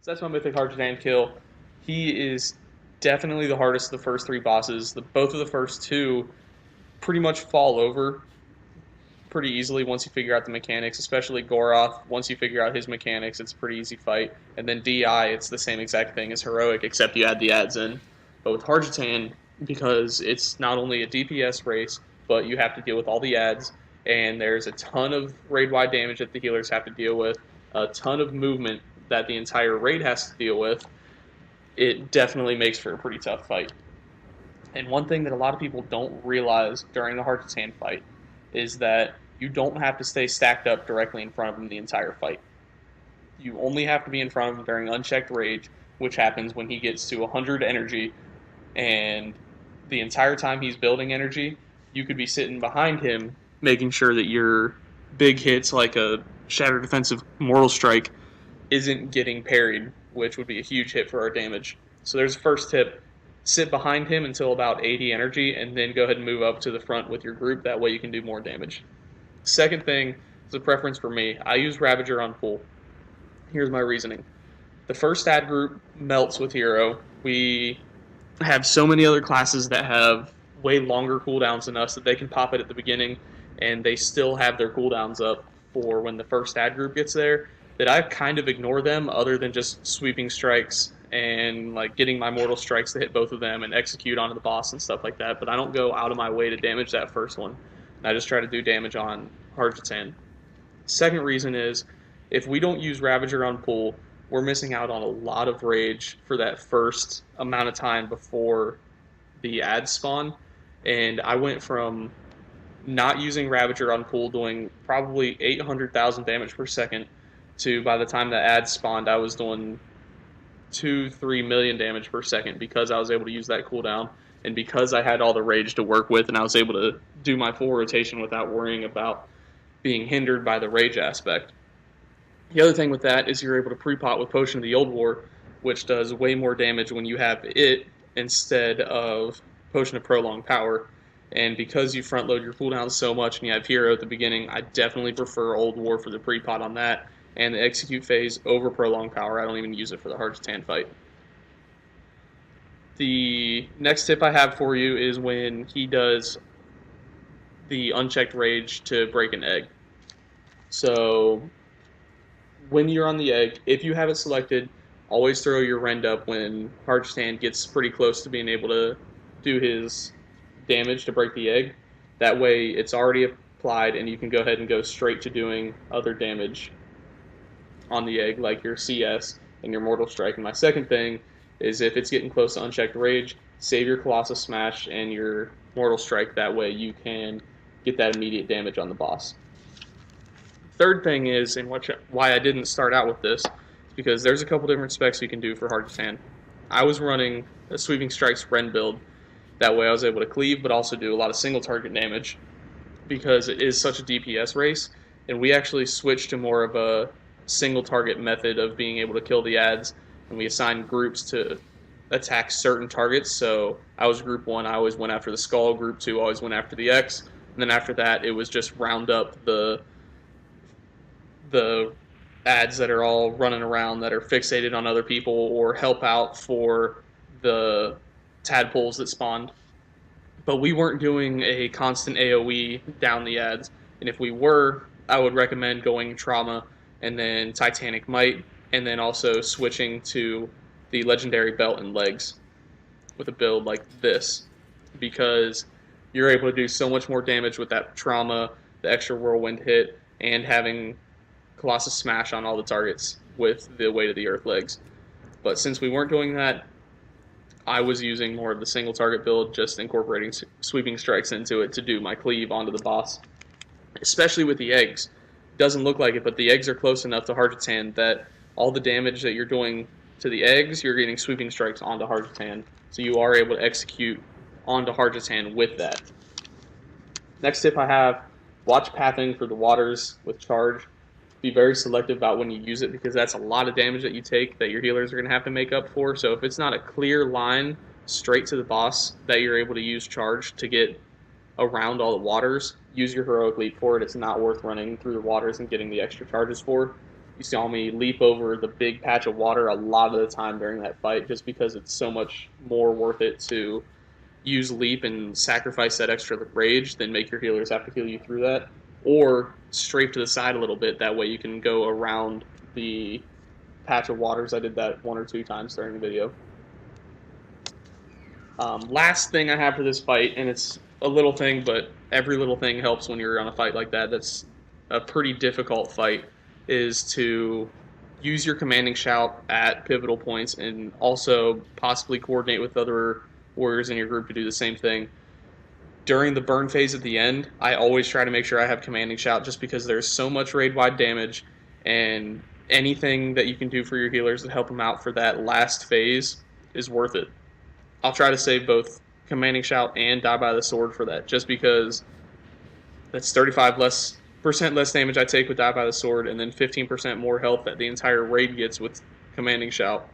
So that's my Mythic Harjatan kill. He is definitely the hardest of the first three bosses. Both of the first two pretty much fall over pretty easily once you figure out the mechanics, especially Goroth. Once you figure out his mechanics, it's a pretty easy fight. And then DI, it's the same exact thing as Heroic, except you add the ads in. But with Harjatan, because it's not only a DPS race, but you have to deal with all the ads, and there's a ton of raid-wide damage that the healers have to deal with, a ton of movement that the entire raid has to deal with, it definitely makes for a pretty tough fight. And one thing that a lot of people don't realize during the Harjatan fight is that you don't have to stay stacked up directly in front of him the entire fight. You only have to be in front of him during unchecked rage, which happens when he gets to 100 energy, and the entire time he's building energy, you could be sitting behind him, making sure that your big hits like a Shattered Defensive Mortal Strike isn't getting parried, which would be a huge hit for our damage. So there's the first tip. Sit behind him until about 80 energy, and then go ahead and move up to the front with your group. That way you can do more damage. Second thing is a preference for me. I use Ravager on pull. Here's my reasoning. The first ad group melts with Hero. We have so many other classes that have way longer cooldowns than us that they can pop it at the beginning, and they still have their cooldowns up for when the first ad group gets there, that I kind of ignore them other than just sweeping strikes and like getting my mortal strikes to hit both of them and execute onto the boss and stuff like that. But I don't go out of my way to damage that first one. I just try to do damage on Harjatan. Second reason is if we don't use Ravager on pull, we're missing out on a lot of rage for that first amount of time before the ads spawn. And I went from not using Ravager on pull doing probably 800,000 damage per second to by the time the ads spawned, I was doing 2-3 million damage per second because I was able to use that cooldown and because I had all the rage to work with and I was able to do my full rotation without worrying about being hindered by the rage aspect. The other thing with that is you're able to pre-pot with Potion of the Old War, which does way more damage when you have it instead of Potion of Prolonged Power. And because you front load your cooldowns so much and you have Hero at the beginning, I definitely prefer Old War for the pre-pot on that. And the execute phase over Prolonged Power. I don't even use it for the Harjatan fight. The next tip I have for you is when he does the unchecked rage to break an egg. So when you're on the egg, if you have it selected, always throw your rend up when Harjatan gets pretty close to being able to do his damage to break the egg. That way it's already applied and you can go ahead and go straight to doing other damage on the egg, like your CS and your Mortal Strike. And my second thing is if it's getting close to Unchecked Rage, save your Colossus Smash and your Mortal Strike. That way you can get that immediate damage on the boss. Third thing is, and why I didn't start out with this, is because there's a couple different specs you can do for Harjatan. I was running a Sweeping Strikes Ren build. That way I was able to cleave, but also do a lot of single target damage because it is such a DPS race. And we actually switched to more of a single target method of being able to kill the ads, and we assigned groups to attack certain targets. So I was group 1, I always went after the skull. Group 2, I always went after the X. And then after that, it was just round up the ads that are all running around that are fixated on other people or help out for the tadpoles that spawned. But we weren't doing a constant AoE down the ads. And if we were, I would recommend going Trauma and then Titanic Might, and then also switching to the Legendary Belt and Legs with a build like this, because you're able to do so much more damage with that Trauma, the extra Whirlwind hit, and having Colossus Smash on all the targets with the Weight of the Earth Legs. But since we weren't doing that, I was using more of the single target build, just incorporating sweeping strikes into it to do my cleave onto the boss. Especially with the eggs. Doesn't look like it, but the eggs are close enough to Harjatan that all the damage that you're doing to the eggs, you're getting sweeping strikes onto Harjatan. So you are able to execute onto Harjatan with that. Next tip I have, watch pathing for the waters with charge. Be very selective about when you use it because that's a lot of damage that you take that your healers are going to have to make up for. So if it's not a clear line straight to the boss that you're able to use charge to get around all the waters, use your Heroic Leap for it. It's not worth running through the waters and getting the extra charges for. You saw me leap over the big patch of water a lot of the time during that fight, just because it's so much more worth it to use leap and sacrifice that extra rage than make your healers have to heal you through that, or strafe to the side a little bit. That way you can go around the patch of waters. I did that 1 or 2 times during the video. Last thing I have for this fight, and it's a little thing, but every little thing helps when you're on a fight like that. That's a pretty difficult fight, is to use your commanding shout at pivotal points and also possibly coordinate with other warriors in your group to do the same thing. During the burn phase at the end, I always try to make sure I have commanding shout, just because there's so much raid-wide damage, and anything that you can do for your healers to help them out for that last phase is worth it. I'll try to save both commanding shout and die by the sword for that, just because that's 35% less damage I take with die by the sword, and then 15% more health that the entire raid gets with commanding shout,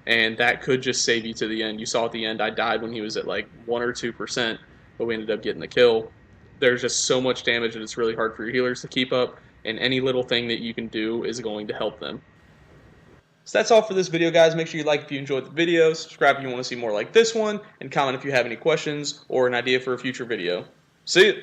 and that could just save you to the end. You saw at the end I died when he was at like 1 or 2%, but we ended up getting the kill. There's just so much damage that it's really hard for your healers to keep up, and any little thing that you can do is going to help them. So that's all for this video, guys. Make sure you like if you enjoyed the video, subscribe if you want to see more like this one, and comment if you have any questions or an idea for a future video. See ya!